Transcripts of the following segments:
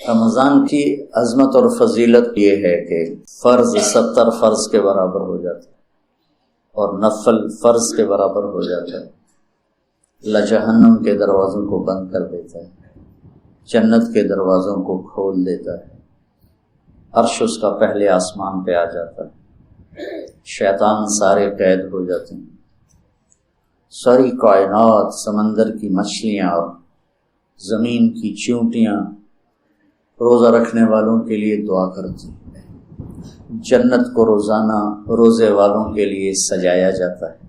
رمضان کی عظمت اور فضیلت یہ ہے کہ فرض 70 فرض کے برابر ہو جاتا ہے اور نفل فرض کے برابر ہو جاتا ہے۔ اللہ جہنم کے دروازوں کو بند کر دیتا ہے، جنت کے دروازوں کو کھول دیتا ہے، عرش اس کا پہلے آسمان پہ آ جاتا ہے، شیطان سارے قید ہو جاتے ہیں، ساری کائنات، سمندر کی مچھلیاں اور زمین کی چیونٹیاں روزہ رکھنے والوں کے لیے دعا کرتی ہیں، جنت کو روزانہ روزے والوں کے لیے سجایا جاتا ہے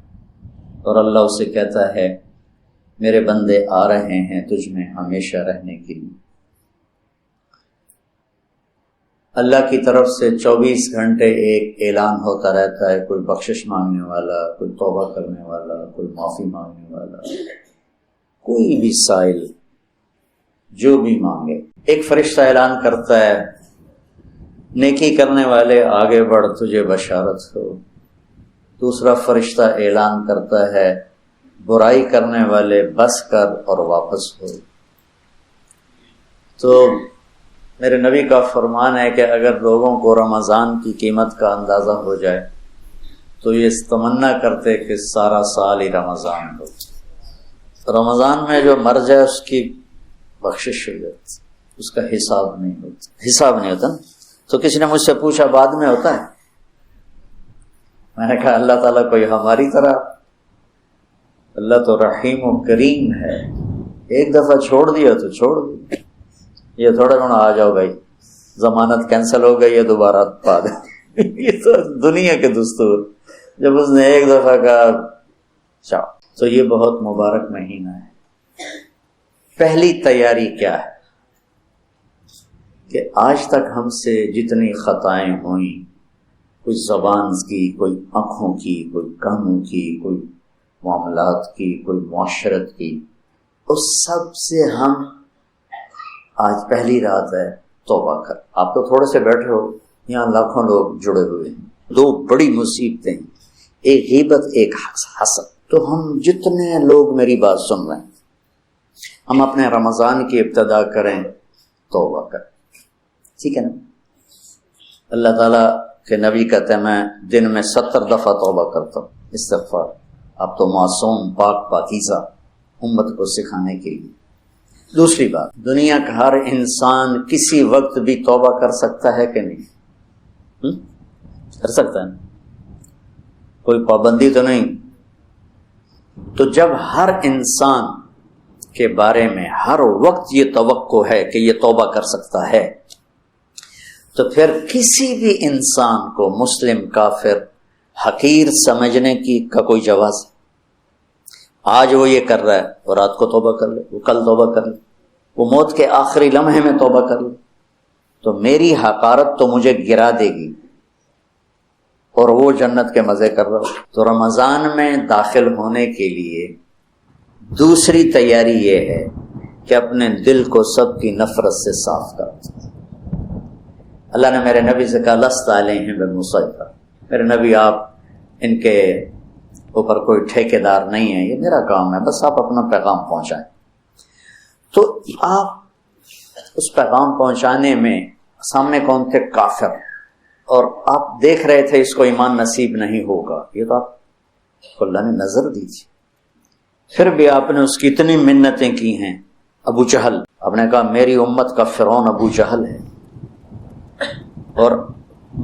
اور اللہ اسے کہتا ہے میرے بندے آ رہے ہیں تجھ میں ہمیشہ رہنے کے لیے۔ اللہ کی طرف سے 24 گھنٹے ایک اعلان ہوتا رہتا ہے، کوئی بخشش مانگنے والا، کوئی توبہ کرنے والا، کوئی معافی مانگنے والا، کوئی بھی سائل جو بھی مانگے، ایک فرشتہ اعلان کرتا ہے نیکی کرنے والے آگے بڑھ تجھے بشارت ہو، دوسرا فرشتہ اعلان کرتا ہے برائی کرنے والے بس کر اور واپس ہو۔ تو میرے نبی کا فرمان ہے کہ اگر لوگوں کو رمضان کی قیمت کا اندازہ ہو جائے تو یہ تمنا کرتے کہ سارا سال ہی رمضان ہو، رمضان میں جو مر جائے اس کی بخشش ہو جاتی، اس کا حساب نہیں ہوتا نا۔ تو کسی نے مجھ سے پوچھا بعد میں ہوتا ہے؟ میں نے کہا اللہ تعالیٰ کوئی ہماری طرح، اللہ تو رحیم و کریم ہے، ایک دفعہ چھوڑ دیا تو چھوڑ دیا، یہ تھوڑا گھنا آ جاؤ بھائی ضمانت کینسل ہو گئی ہے دوبارہ پا دے، یہ تو دنیا کے دستور، جب اس نے ایک دفعہ کہا چاو۔ تو یہ بہت مبارک مہینہ ہے۔ پہلی تیاری کیا ہے کہ آج تک ہم سے جتنی خطائیں ہوئیں، کوئی زبان کی، کوئی آنکھوں کی، کوئی کانوں کی، کوئی معاملات کی، کوئی معاشرت کی، اس سب سے ہم آج پہلی رات ہے توبہ کر۔ آپ تو تھوڑے سے بیٹھے ہو، یہاں لاکھوں لوگ جڑے ہوئے ہیں، دو بڑی مصیبتیں، ایک غیبت ایک حسد۔ تو ہم جتنے لوگ میری بات سن رہے ہیں، ہم اپنے رمضان کی ابتدا کریں توبہ کریں، ٹھیک ہے نا؟ اللہ تعالیٰ کے نبی کہتے ہیں میں دن میں 70 دفعہ توبہ کرتا ہوں، استغفار۔ اب تو معصوم پاک پاکیزہ امت کو سکھانے کے لیے۔ دوسری بات، دنیا کا ہر انسان کسی وقت بھی توبہ کر سکتا ہے کہ نہیں؟ کر سکتا ہے، کوئی پابندی تو نہیں۔ تو جب ہر انسان کے بارے میں ہر وقت یہ توقع ہے کہ یہ توبہ کر سکتا ہے، تو پھر کسی بھی انسان کو مسلم کافر حقیر سمجھنے کا کوئی جواز؟ آج وہ یہ کر رہا ہے اور رات کو توبہ کر لے، وہ کل توبہ کر لے، وہ موت کے آخری لمحے میں توبہ کر لے، تو میری حقارت تو مجھے گرا دے گی اور وہ جنت کے مزے کر رہا ہو۔ تو رمضان میں داخل ہونے کے لیے دوسری تیاری یہ ہے کہ اپنے دل کو سب کی نفرت سے صاف کر۔ اللہ نے میرے نبی سے کہا لست علیہم بمسیطر، میرے نبی آپ ان کے اوپر کوئی ٹھیکیدار نہیں ہے، یہ میرا کام ہے، بس آپ اپنا پیغام پہنچائیں۔ تو آپ اس پیغام پہنچانے میں سامنے کون تھے؟ کافر، اور آپ دیکھ رہے تھے اس کو ایمان نصیب نہیں ہوگا، یہ تو آپ کو اللہ نے نظر دی تھی، پھر بھی آپ نے اس کی اتنی منتیں کی ہیں۔ ابو جہل، آپ نے کہا میری امت کا فرعون ابو جہل ہے، اور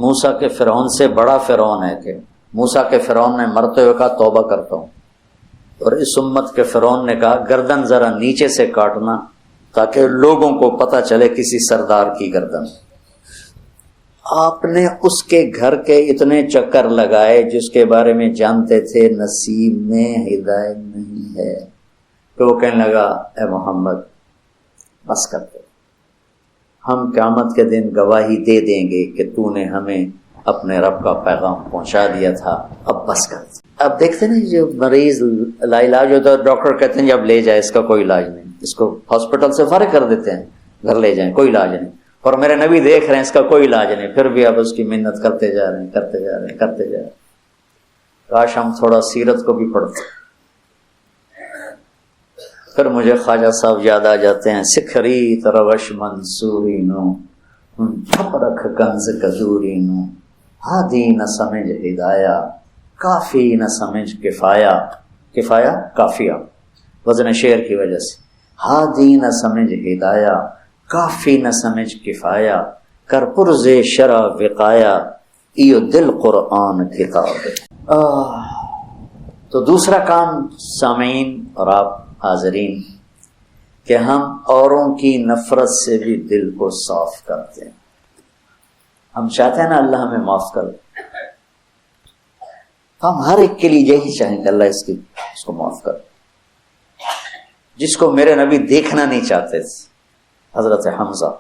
موسیٰ کے فرعون سے بڑا فرعون ہے کہ موسیٰ کے فرعون نے مرتے ہوئے کہا توبہ کرتا ہوں، اور اس امت کے فرعون نے کہا گردن ذرا نیچے سے کاٹنا تاکہ لوگوں کو پتہ چلے کسی سردار کی گردن۔ آپ نے اس کے گھر کے اتنے چکر لگائے جس کے بارے میں جانتے تھے نصیب میں ہدایت نہیں ہے، تو وہ کہنے لگا اے محمد بس کرتے، ہم قیامت کے دن گواہی دے دیں گے کہ تو نے ہمیں اپنے رب کا پیغام پہنچا دیا تھا، اب بس کر۔ اب دیکھتے ہیں جو مریض لا علاج ہوتا ہے، ڈاکٹر کہتے ہیں جب لے جائے اس کا کوئی علاج نہیں، اس کو ہاسپٹل سے فارغ کر دیتے ہیں، گھر لے جائیں کوئی علاج نہیں، اور میرے نبی دیکھ رہے ہیں اس کا کوئی علاج نہیں، پھر بھی اب اس کی منت کرتے جا رہے ہیں، کرتے جا رہے ہیں، کرتے جا رہے ہیں۔ کاش ہم تھوڑا سیرت کو بھی پڑھتے۔ پھر مجھے خواجہ صاحب یاد آ جاتے ہیں، سکھری تروش منصوری نو چھپ رکھ کنز کزوری نو، ہادی نہ سمجھ ہدایا کافی نہ سمجھ کفایا، کفایا کافیہ وزن شعر کی وجہ سے، ہادی نہ سمجھ ہدایا کافی نہ سمجھ کفایا، کر پرز شرع وقایا ایو دل قرآن کتاب۔ تو دوسرا کام سامعین اور آپ حاضرین کہ ہم اوروں کی نفرت سے بھی دل کو صاف کرتے ہیں۔ ہم چاہتے ہیں نا اللہ ہمیں معاف کر، ہم ہر ایک کے لیے یہی چاہیں کہ اللہ اس کو معاف کر۔ جس کو میرے نبی دیکھنا نہیں چاہتے تھے، حضرت حمزہ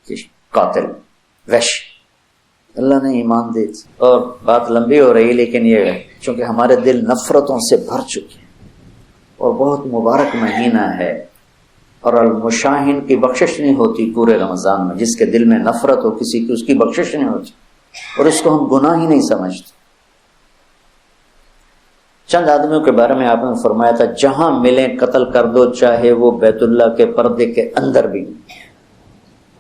کی قاتل وحش، اللہ نے ایمان دے دی۔ اور بات لمبی ہو رہی لیکن یہ چونکہ ہمارے دل نفرتوں سے بھر چکے ہیں اور بہت مبارک مہینہ ہے، اور المشاہین کی بخشش نہیں ہوتی پورے رمضان میں، جس کے دل میں نفرت ہو کسی کی، اس کی بخشش نہیں ہوتی، اور اس کو ہم گناہ ہی نہیں سمجھتے۔ چند آدمیوں کے بارے میں آپ نے فرمایا تھا جہاں ملیں قتل کر دو، چاہے وہ بیت اللہ کے پردے کے اندر بھی۔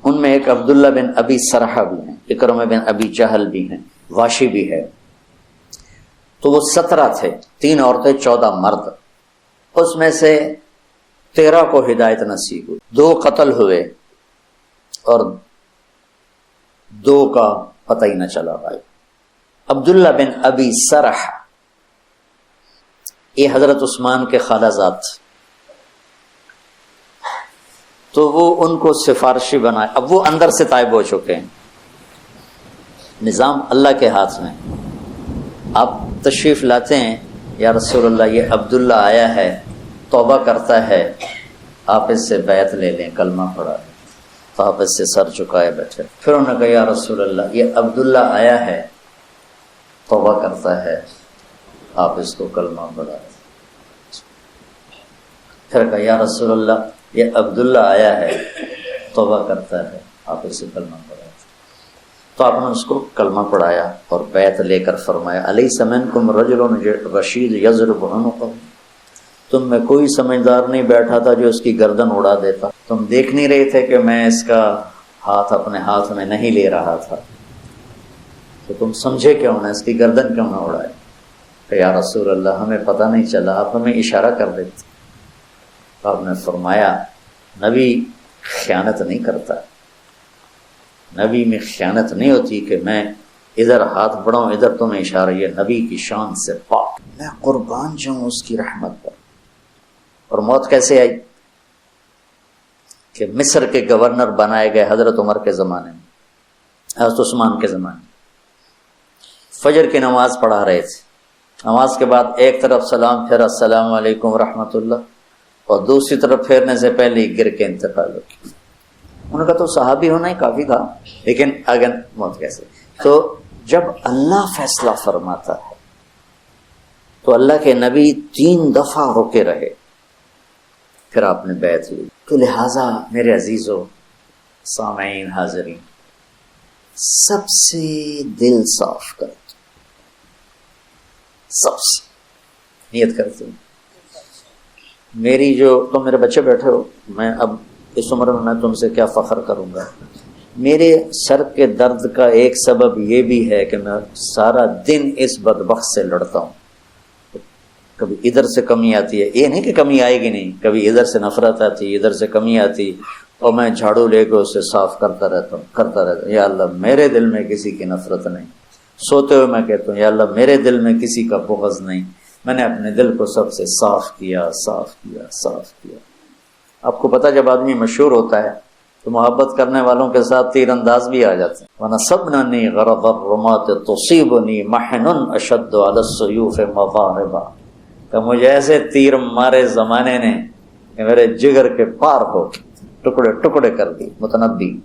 ان میں ایک عبداللہ بن ابی سرحہ بھی ہیں، اکرمہ بن ابی جہل بھی ہیں، واشی بھی ہے۔ تو وہ 17 تھے، 3 عورتیں 14 مرد، اس میں سے 13 کو ہدایت نصیب ہوئی، 2 قتل ہوئے اور 2 کا پتہ ہی نہ چلا بھائی۔ عبداللہ بن ابی سرحہ یہ حضرت عثمان کے خالہ زاد، تو وہ ان کو سفارشی بنائے۔ اب وہ اندر سے تائب ہو چکے ہیں، نظام اللہ کے ہاتھ میں۔ آپ تشریف لاتے ہیں، یا رسول اللہ یہ عبداللہ آیا ہے، توبہ کرتا ہے، آپ اس سے بیعت لے لیں، کلمہ پڑھا لیں۔ تو آپ اس سے سر چکائے بیٹھے۔ پھر انہوں نے کہا یا رسول اللہ یہ عبداللہ آیا ہے، توبہ کرتا ہے، آپ اس کو کلمہ پڑھا لیں۔ پھر کہا یا رسول اللہ یہ عبداللہ آیا ہے، توبہ کرتا ہے، آپ اس سے کلمہ پڑھا لیں۔ تو آپ نے اس کو کلمہ پڑھایا اور بیعت لے کر فرمایا الیس منکم رجل رشید یضرب عنقہ، تم میں کوئی سمجھدار نہیں بیٹھا تھا جو اس کی گردن اڑا دیتا؟ تم دیکھ نہیں رہے تھے کہ میں اس کا ہاتھ اپنے ہاتھ میں نہیں لے رہا تھا، تو تم سمجھے کیوں نہ، اس کی گردن کیوں نہ اڑائے؟ کہ یا رسول اللہ ہمیں پتہ نہیں چلا، آپ ہمیں اشارہ کر دیتے۔ تو آپ نے فرمایا نبی خیانت نہیں کرتا، نبی میں خیانت نہیں ہوتی کہ میں ادھر ہاتھ بڑھاؤں ادھر تمہیں اشارہ، یہ نبی کی شان سے پاک، میں قربان جاؤں اس کی رحمت پر۔ اور موت کیسے آئی؟ کہ مصر کے گورنر بنائے گئے حضرت عمر کے زمانے میں، حضرت عثمان کے زمانے میں، فجر کی نماز پڑھا رہے تھے، نماز کے بعد ایک طرف سلام پھر السلام علیکم ورحمۃ اللہ، اور دوسری طرف پھیرنے سے پہلے ہی گر کے انتقال ہو گیا۔ انہوں نے کہا تو صحابی ہونا ہی کافی تھا، لیکن اگر موت کیسے؟ تو جب اللہ فیصلہ فرماتا ہے تو اللہ کے نبی 3 دفعہ رکے رہے، پھر آپ نے بیعت لی۔ تو لہٰذا میرے عزیزو سامعین حاضرین، سب سے دل صاف کر، سب سے نیت کرتے ہیں۔ میری جو تم میرے بچے بیٹھے ہو، میں اب اس عمر میں تم سے کیا فخر کروں گا، میرے سر کے درد کا ایک سبب یہ بھی ہے کہ میں سارا دن اس بدبخت سے لڑتا ہوں۔ کبھی ادھر سے کمی آتی ہے، یہ نہیں کہ کمی آئے گی نہیں، کبھی ادھر سے نفرت آتی، ادھر سے کمی آتی، اور میں جھاڑو لے کے اسے صاف کرتا رہتا ہوں، یا اللہ میرے دل میں کسی کی نفرت نہیں۔ سوتے ہوئے میں کہتا ہوں یا اللہ میرے دل میں کسی کا بغض نہیں، میں نے اپنے دل کو سب سے صاف کیا، صاف کیا، صاف کیا۔ آپ کو پتہ جب آدمی مشہور ہوتا ہے تو محبت کرنے والوں کے ساتھ تیر انداز بھی آ جاتے ہیں۔ وَنَصَبْنَنِي غَرَضَ الرُّمَاةِ تُصِيبُنِي مَحْنٌ أَشَدُّ عَلَى السُّيُوفِ مَضَارِبًا، کہ مجھے ایسے تیر مارے زمانے نے کہ میرے جگر کے پار ہو ٹکڑے ٹکڑے کر دی۔ متنبی